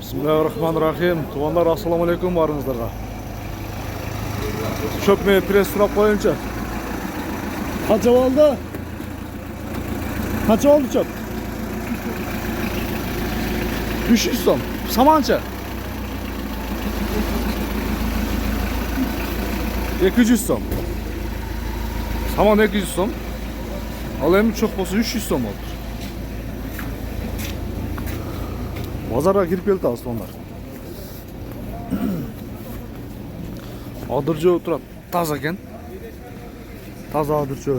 Bismillahirrahmanirrahim. Tuğanlar assalamu alaikum barınızlarga. Çöpmeye pres surap koyunca. Kaça oldu? Kaça oldu çöp? 300 som. Samança. 200 som. Saman 200 som. Alayım çok olsa 300 som olur. Pazara girip geldi aslında onlar. Adırcı oturat taza eken. Taza adırcı.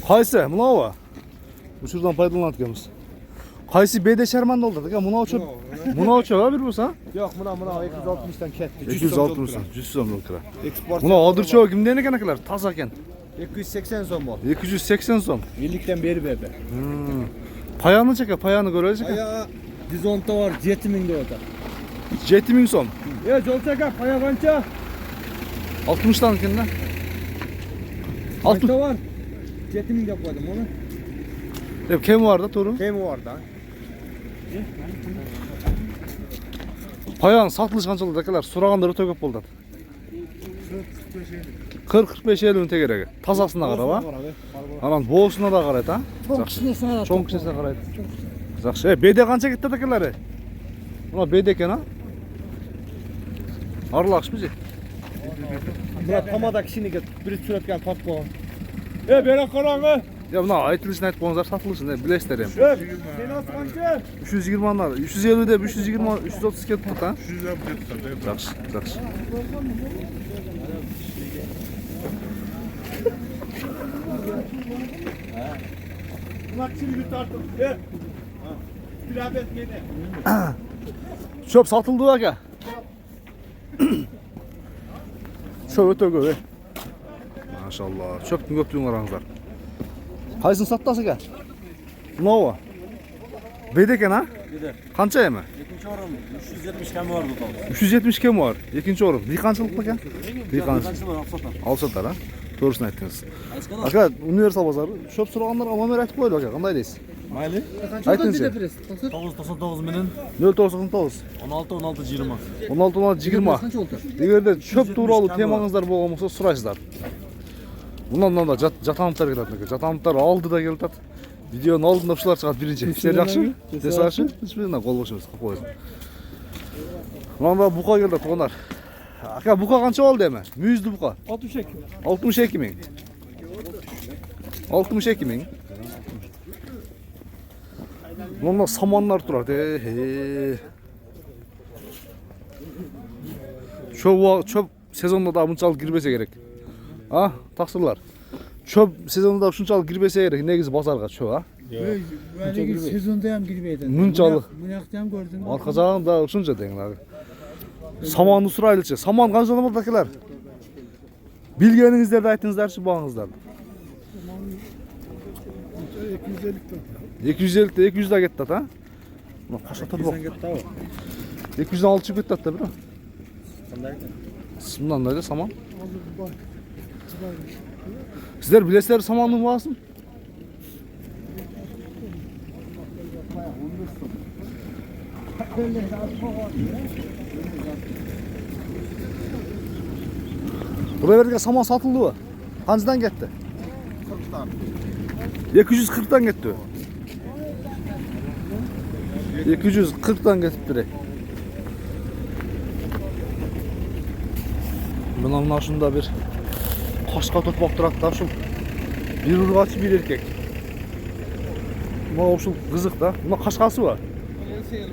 Kaysi, mınava? Şuradan faydalanat gelmiş. Kaysi BD Şerman'da oldu ya. Mınava çok. Mınava çok ha bir bu sa? Yok, mına 260'dan ketdi. 260'dan 100 so'mlik kira. Mınava adırcı kimden eken akalar? Taza eken. 280 so'm bor. 280 so'm. Yillikdan beri berdi. Payağını çeke, payağını görecek. Paya dizonta var 7000 de orada. 7000 so'm. Ya Jolchaka paya qancha? 60'dan ekende. Qancha var? 7000 deb qo'ydim uni. Hep kim var da to'g'ri? Kemi var da. Payağın satılış qanchalar akalar? So'raganlar o'ta ko'p bo'ldi. 40-45 ünite gerek. Tazasına qara va. Anan boğusuna da qarayt ha. Çoğun kişisine qarayt. Yaxşı. BD qancha ketdi akalar? Buna BD ekan ha. Aralaqshmiz. Bura tamada kishiniki bir suratgan topib qo'ygan. Bera qarang. Ya buna aytilishini aytib qo'yinglar, satılışın bilesizlar ham. Senasi qancha? 320 manlar, 350 deb 320 330 ketdi ha. 300 ketdi. Yaxşı, yaxşı. Çöp satıldı aka. Çöp öte köp. Maşallah. Çöptün köptüğün aranızlar. Kaysın sattı aka? Nova. Bedeken ha? Bede. Kança yeme? İkinci orum 370 kemi var burada. 370 kim var? İkinci orum. Dikançılık mı aka? Dikançılık var, alsatar. Alsatar ha? Doğrusunu ayttınız. Aka, universal bazarı. Çöp soraganlar amamer aytib qo'ydi aka. Qanday deysiz? Mayli. Aytыңыз. 999 minin 099 16 20. 16 20. Егерде çöp тууралуу темаңыздар болгон болсо сурайсыздар. Мындан да жатамыттар келет экен. Жатамыттар алдыда келет. Видеонун алдында ушулар чыгат биринчи. Сен жакшы? Сен жакшы? Биз менен кол бошубуз, коебуз. Мында бука келди туугандар. Aka buka kança oldu hemen? Müzdü buka. 62. 62 min. 62 min. Bunda samanlar durar. Çöp sezonunda da bunçalık girmese gerek. Ha, taksırlar. Çöp sezonunda da şunçalık girmese gerek. Negiz bazarga çöp ha. Sezonda ham girmeydi. Bunçalık. Bunaqda ham gördüm. Arka jağında şunca deyin abi. Samanı suraylıçı. Saman kançalı buradakiler. Bilgenizlerde aytыңыздар şu bağınızlar. 250 de 200 de gitti ha. Buna kaç atar bak. 206 çıkıp gitti hatta bro. Bundan da saman. Sizler bilesizler samanın vasın. Buraya verdik saman satıldı mı? Kaçtan gitti? 240'dan gitti. 240'dan gitti. Bunun şunda bir kaşka tutmak durak da şu bir urgaçı bir erkek. Bu şu kızık da. Buna kaşkası var.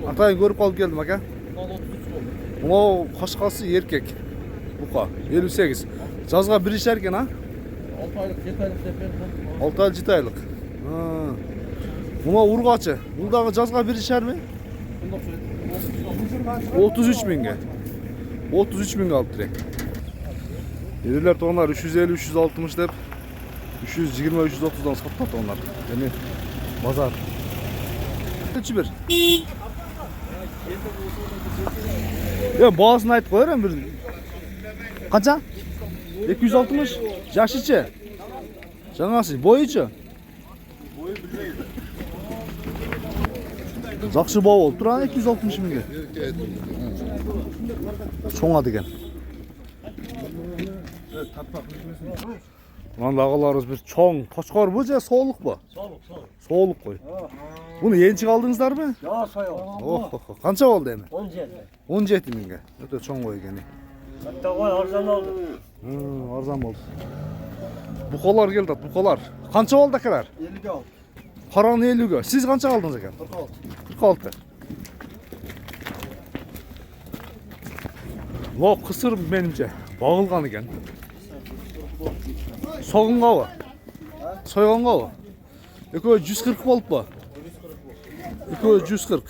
Atayın görüp alıp geldim aka. Bu kaşkası erkek. Buka 58. Жазға bir işerken ha? 6 aylık, 7 aylık depen. 6 aylık, 7 aylık. Buna urgaçı. Bundağı жазға bir işer mi? 33 binge. 33 bin aldı direkt. Yediler tonlar 350, 360 dep 320, 330'dan satmadı onlar. Yani bazar. Kaçı bir? Ya bağısını ayıp koyarım bir. Kaça? 260. Yaşıçı. Жаңасы boyucu. Жақсы бау болып тұр, 260 мыңға. Çoңа деген. Мында ағаларымыз бір çoң, қошқар бұл же соғылық ба? Соғылық қой. Бұны еншік алдыңыздар ма? Ya soyuyor. Қанша болды әмі? 17. 17 мыңға. Өте çoң қой екен. Hatta koy arzan oldu. Арзан болды. Бұқалар келді, бұқалар. Қанша болды әкелер? 50 oldu. Қараны 50-ге. Сіз қанша алдыңыз екен? 46. Ло, қысыр менімше. Бағылған екен. Соғынға ба? Сойғанға ба? Екеуі 140 болып ба? Екеуі 140.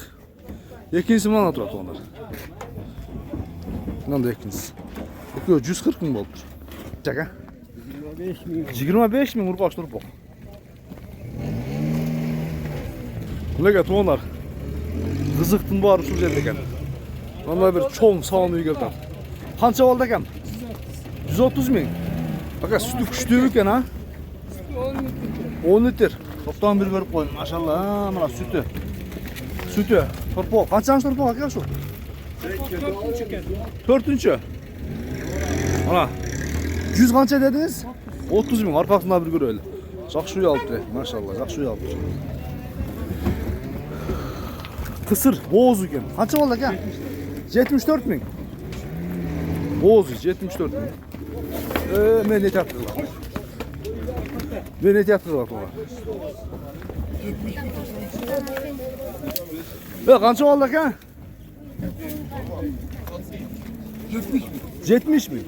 Екіншісі мана тұрады onlar. Мынандай екіншісі. Екеуі 140 мың болып тұр. Çaka. 25 мың ұрғаш тұрып бұл. Бұлеге туғанар. Қызықтың бары ұшыл жерде екен. Мындай бір çoң сауын үй келді. Қанша болды екен? 130 мың. Бақа sütü күшті екен, ha? 10 литр. Топтан бір көріп қойын. Машалла, мына sütü. Sütü. Torpoq. Қаншаңыз torpoq екен şu? 4-ші. Ana. 100 қанша dediniz? 30 мың. Арқасында бір көрелі. Жақсы үй алыпты. Машалла, жақсы үй алыпты. Kısır, boğaz eкен. Қанша болды екен? 74 мың. Boğaz 74 мың. Men ne yaptılar? Men ne yaptılar buna? Қанша болды екен? 70 мың.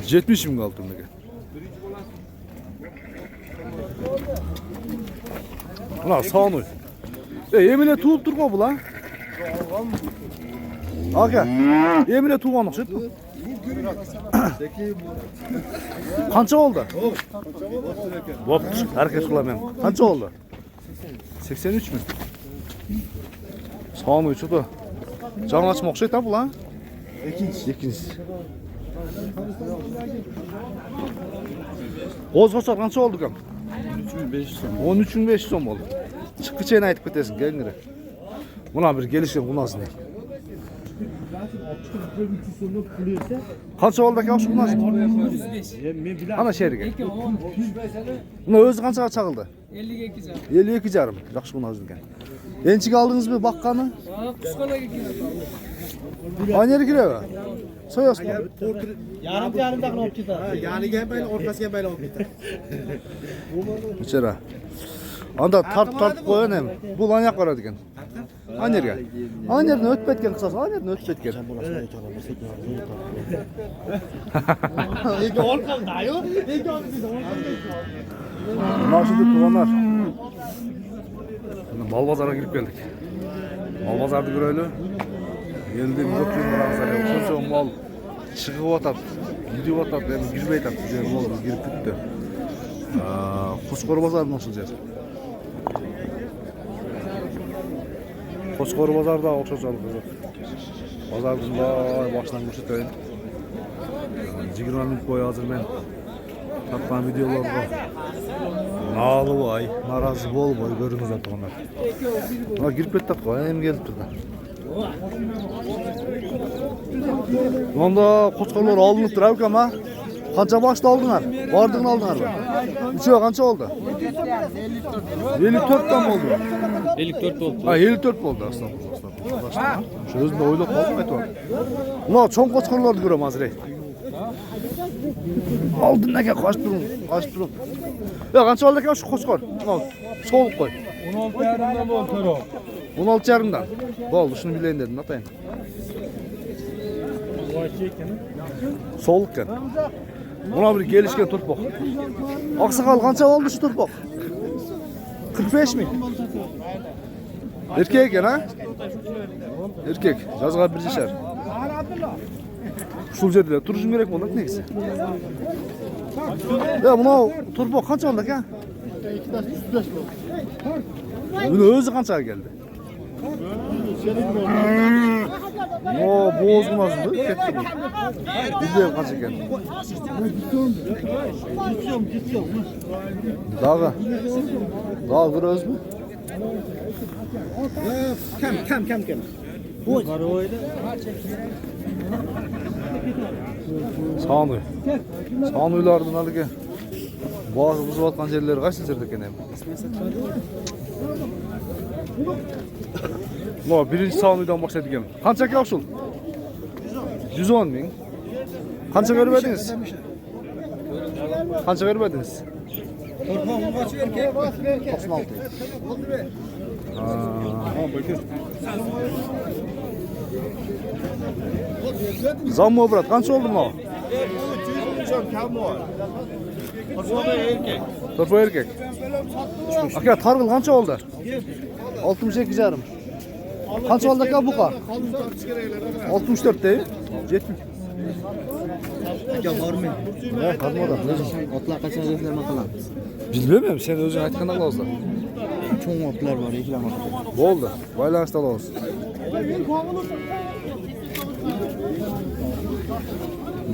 70 мың алды екен. Mına sağını. Emine tuğup durma bu lan. Aka. Emine tuğanlık şey. Kança oldu? Bop, herkes kullanmam. Kança oldu? 83 mi? Sağını çıktı. Can açmak şey tabi lan. İkincisi. Ozgaçlar kança oldu kam? 13.500 som oldu. Çıkkı çeyini aytıp ketesin, gelin gire. Buna bir gelişken bunası ne? Kança oldu ki şu bunası? Ana şehirge. Buna özü kança çakıldı? 52 can. 52 jarım. Жақсы bunası eken. Ençik aldınız mı bakkanı? Kıskana gidiyor. Aynı gire mi? Soyasın mı? Yarım da olup çıktı. Yani gel böyle ortası böyle oldu. İçeri. Anda tart koyan hem. Bu lanyak var ediken. Aynı yerge. Aynı yerden ötüp etken kısası. Aynı yerden ötüp etken. İlk orkan dayo. İlk orkan Nasıl tuğanlar? Mal bazara girip geldik. Mal bazardı görelim. Geldi bir bakıyorum aramızda. Sonuçta mal çıkıp atat, gidiyor atat, yani girmeye atat. Güzel mal biz girip gitti. Koçkoru bazarı nasıl yer? Koçkoru bazarda okşaşalı kızı. Bazardın da başlangıç etayım. 20 minut boyu hazır ben. Tatlan videolar var. Nalı boy, narazı bol boy görünüz zaten onlar. Ama girip ettik koy, hem gelip durdu. Onda koçkarlar alınıp durar ama kança başta aldılar? Vardığını aldılar mı? Üçüye kança oldu? 54'ten mi oldu? 54 oldu. Ha 54 oldu aslında. Şu özünde oylap kaldım et var. Buna çoğun koçkarlardı görüyorum hazır. Aldın ne ki kaç durun. Ya kança oldu ki şu koçkar? Soğuk koy. 16 yarımdan bol toro. 16 yarımdan. Oldu şunu bileyim dedim atayım. Soğukken. Buna bir gelişken turpok. Aksakal kança oldu şu turpok? 45 mi? Erkek ya ha? Erkek. Yazga bir şişer. Şul жерде turuşum gerek mi oldu neyse. Ya buna turpok kança oldu ki? Bunu özü kança geldi? O boğaz bu nasıldı? Ketti bu. Bizde kaç eken? Dağı. Dağı kırıyoruz mu? Kem. Bu karoyda. Sağını. Sağınılardan haligi. Bazı buzub atkan yerleri qaysi жерде ekan hem? No, birinci sağınıdan başladı ekan. Qancha aka uşul? 110 ming. Qancha berib edingiz? Qancha berib edingiz? 96. Zammo brat, qancha oldu mu? Torpa erkek. Aka targıl qancha oldu? 62 jarım. Qancha oldu aka buqa? 64 değil. 70. Aka bormi. Ha, qarmoda. Otlar qachon rezlar maqalanmiz? Bilmem, sen özün aytganda qilasiz. Cho'ng otlar bor, eklama. Bo'ldi. Baylanishda olamiz.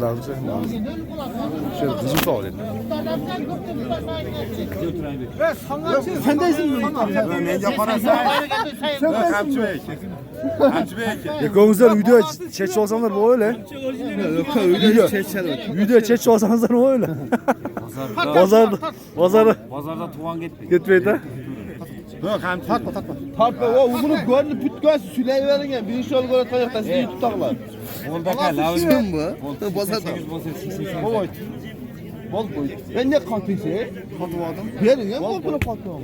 Davze. Şöyle bizim sağ olun. Sen deysin mi? Menga qarasa. Yakovuzlar video çeç olsanlar bu öyle. Uyda çeçer. Video çeç olsanlar o öyle. Pazarda tuğan gitmeyin. gitmeydi ha. Takma o bunu görünüp bütgöz süleyveringen birinci yol göre tayakta sizi tutaklar. Olda kal. Kim bu? Bozada. Boy. Bol boy. Ben ne katıysa? Katıvadım. Verin ya bol bunu katıvam.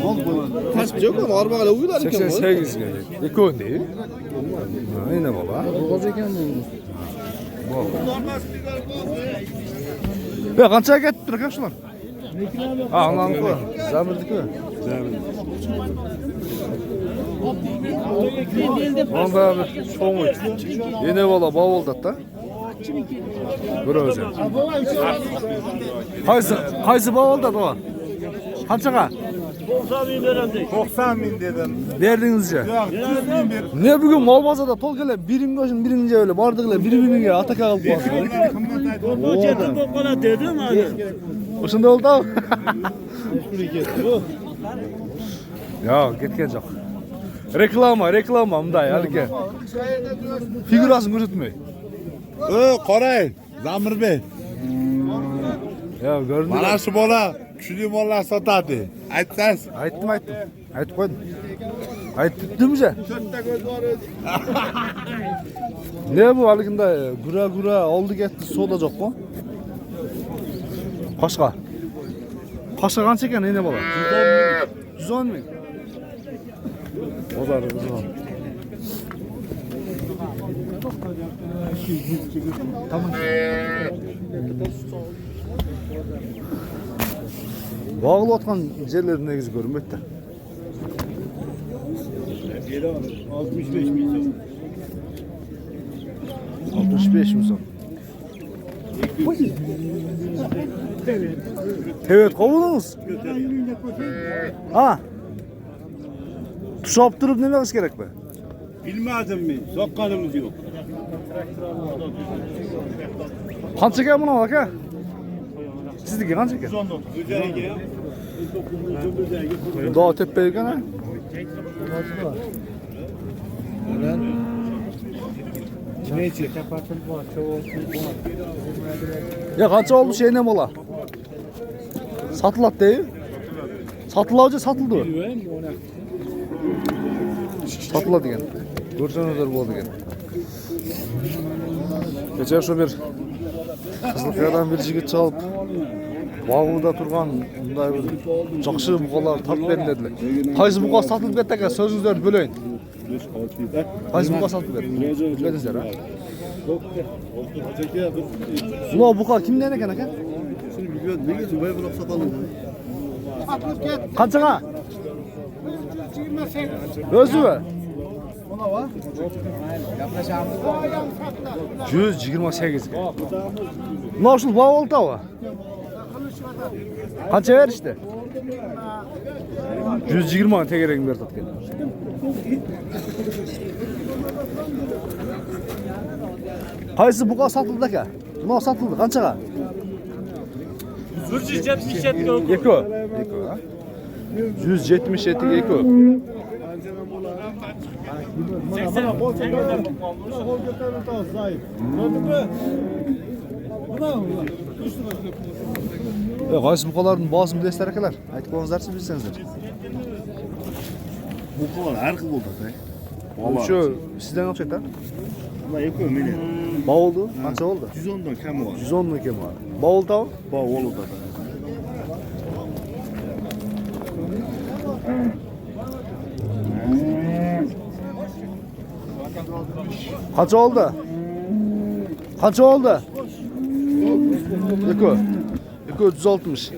Bol boy. Kaç yok ama arabaya uyular ki. 88 geldi. Ekon değil. Yine baba. Boz eken bu. Ya kança gettir arkadaşlar. Ha anladım ko. Zamirdik mi? Onda bir çoğun yine bala bavuldat da. Bir özel. Qaysı bavuldat o? Qanchaga? 90 bin dedim. Berdingizce. Yok 100 bin bir. Ne bugün mal bazada tol gele birin gözün birince öyle bardıkla birbirine ataka alıp basın. Bana dedim abi. Uşunda oldu abi. Ya gitken çok. Reklama mınday hadi gel. Figurasını görütmüyor. Qarang, Zamir Bey. Ya gördün mü? Mana shu bola kuchli mollar sotadi. Aytsangiz. Aytdim. Aytib qo'ydim. Aytib bitdimi-je? To'rtta ko'z bor o'zi. Ne bu haligida gura oldi ketdi soda yo'q-ku? Qo'shqa. Qo'shqa qancha ekan endi bola? 110 ming. Bozor 110. Tamam. Bağlı atkan yerlerin negizi görünmekte. 65 bin. 65 mi son? Evet, kovulunuz. Ha. Tuşap durup ne dememiz gerek be? Bilmedim mi? Sokkanımız yok. Qancha ekan buni aka? Sizniki qancha ekan? 119. Üzerine. Xudo tepa ekan ha. Neçi? Ya qancha oldu şey ne bola? Satılat değil. Satılavcı satıldı. Satıla degan. Ko'rsanizlar bo'ldi ekan. Kecha shu bir Qizilqayadan bir yigit chiqib bog'ida turgan bunday bir yaxshi buqalar tartib berin dedilar. Qaysi buqa sotilib ketdi ekan so'zingizlarni bo'layin. Qaysi buqa sotilib ketdi? Bilmadingizlar ha? Ular buqa kimdan ekan aka? Qanchaga? O'zi mi? 128 ga. Noshul bavultava. Qancha berishdi? 120 tegerek berdi atgan. Qaysi buqa sotildi aka? Nima sotildi? Qanchaga? 177 Eko. Ha? 177 eko. Qaysi buqalarning bosim bilasizlar akalar? Aytib qo'yingizlarchi bilsangizlar. Bu kadar her kıl oldu be. Shu sizdan o'xshaydi. Ama yapıyor meni. Bavuldu. Qancha oldu? 110'dan kam var. 110 mı ekan bor? Bavul tavuk? Bak oğlu da. Qancha oldu? Qancha oldu? Eko. Eko 160.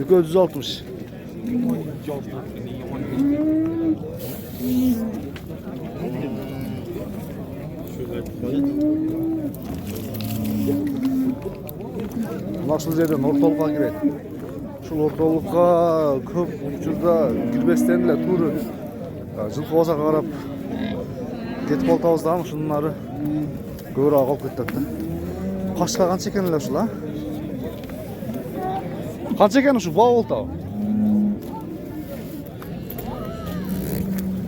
Eko 160. Nasıl yerden ortalığa giredi. Şu ortalığa köp uçurda girmesden bile turu. Жылқы болса қарап кетіп қалды да шынары көбірек қалып кетті. Қашқа қанша екен іле ұшыл, а? Қанша екен ұшы бау болды ау?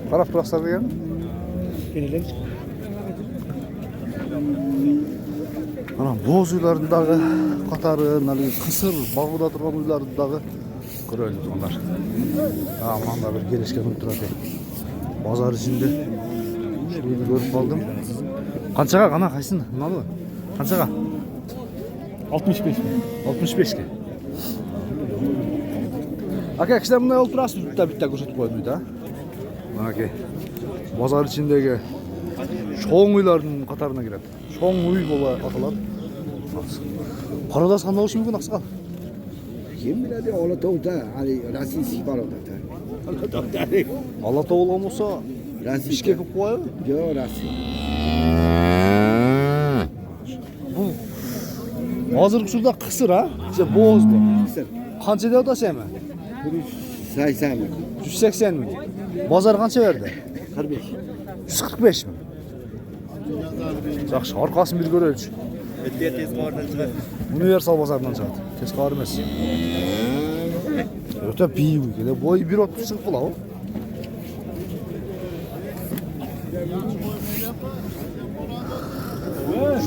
Қарап тұрақсар деген? Ана боз үйлеріндегі қатары, қысыр бағуда тұрған үйлеріндегі көрелі тұрғандар. Мында бір келешкен үй тұрады. Bazar içinde şöyle görüp aldım. Kançaga kana kaysın? Nalı? Kançaga? 65 mi? 65 ke. Aka kişiler bunday olup durasın bitta ko'rsatib qo'ydim da. Aka. Bazar içindeki çoğun uyların katarına giradi. Çoğun uy bola ataladi. Qaradas qanday bo'lishi mumkin aqsaqal? Kim biladi Olatog'da hali rossiyskiy barodada. Alata olan olsa Bishkek qilib qo'yib. Yo'q, Rossiya. Bu hozirgi usulda qisir ha? İşte bo'z bu. Qisir. Qancha deyotasiz-mi? 180 ming. 180 ming. Bozor qancha berdi? 45. 145 ming. Yaxshi, orqasini bir ko'raylik. Tezkordan chiqadi. Universal bozordan chiqadi. Tezkor emas. O'ta biy bu. Bo'yi 1.30 chiqib qoladi.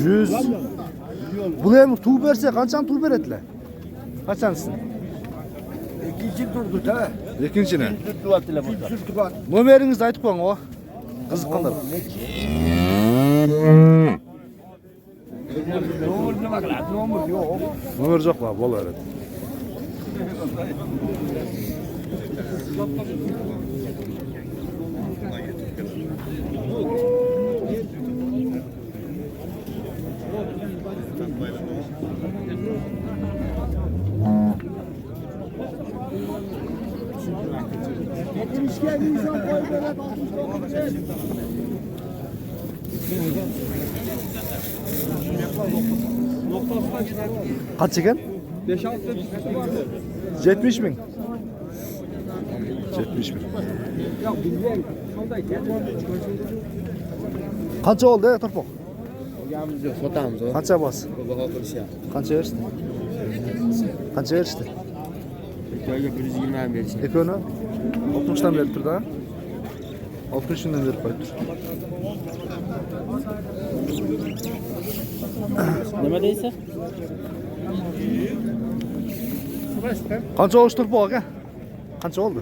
Yüz. Bular mı tuğ berse qanchani tuğ beradilar? Qanchanisini? İkinci turdu da. Ikkinchini. Tutuvatdilar burada. Nomeringizni aytib qo'ying, o. Qiziqqanlar. Nomer nima qiladi? Nomer yo'q. Nomer yo'q, bo'laveradi. Kaç ekan? 70 ming. 70 ming. Qancha oldi, Turpoq? Sotamiz. Qancha bos? Baho qilishyapti. Qancha berishdi? Qancha berishdi? Joyga 120 ham berishdi. Ekoni 60 dan berib turdi, ha? 60 dan berib qo'yibdi. Nima deysiz? Qancha oldi Turpoq aka? Qancha oldi?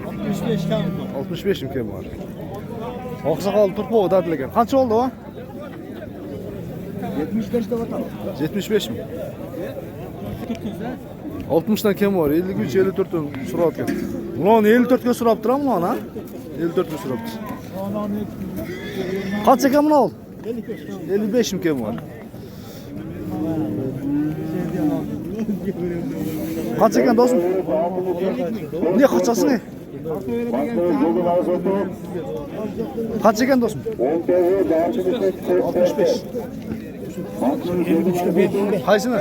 65 kam. 65 ming kim bor. Oqsoqol Turpoq dedilar. Qancha oldi o? 75 da vatam. 75 ming. 60 dan kim bor? 53, 54 dan so'rayotgan. Buni 54 ga so'rab turammi ona? 54 ga so'rabdi. Qancha kam buni oldi? 55 ming kim bor. Qancha ekan do'stim? Ne qilchasing? Qancha ekan do'stim? 65. Qaysini?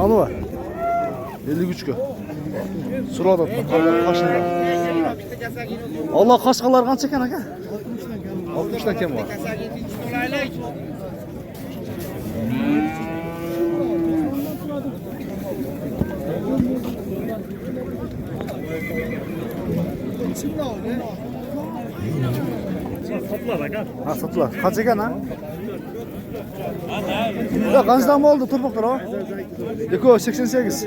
Alo. 53 ga. So'radi. Qashqalar. Allah qashqalar qancha ekan aka? 60 dan kim bor? Ha satılar. Kaç eken ha? Ya kaçtan mı oldu turpaklar o? 288.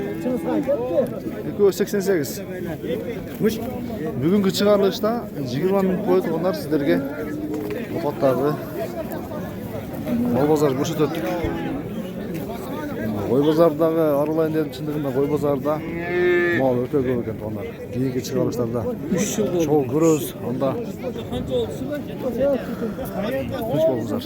288. Bugünkü çıkarılışta 20 bin koyduk onlar sizlerge. Kapattағы Koy bazar көрсөттүк. Koy bazarдағы аралайын дедім шындығында Koy базарда мал өте көп екен onlar. Кейінгі çıkarılışlarda 3 yıl oldu. çoğu көрөбүз анда. Kanca oldu. Hiç болыңыздар.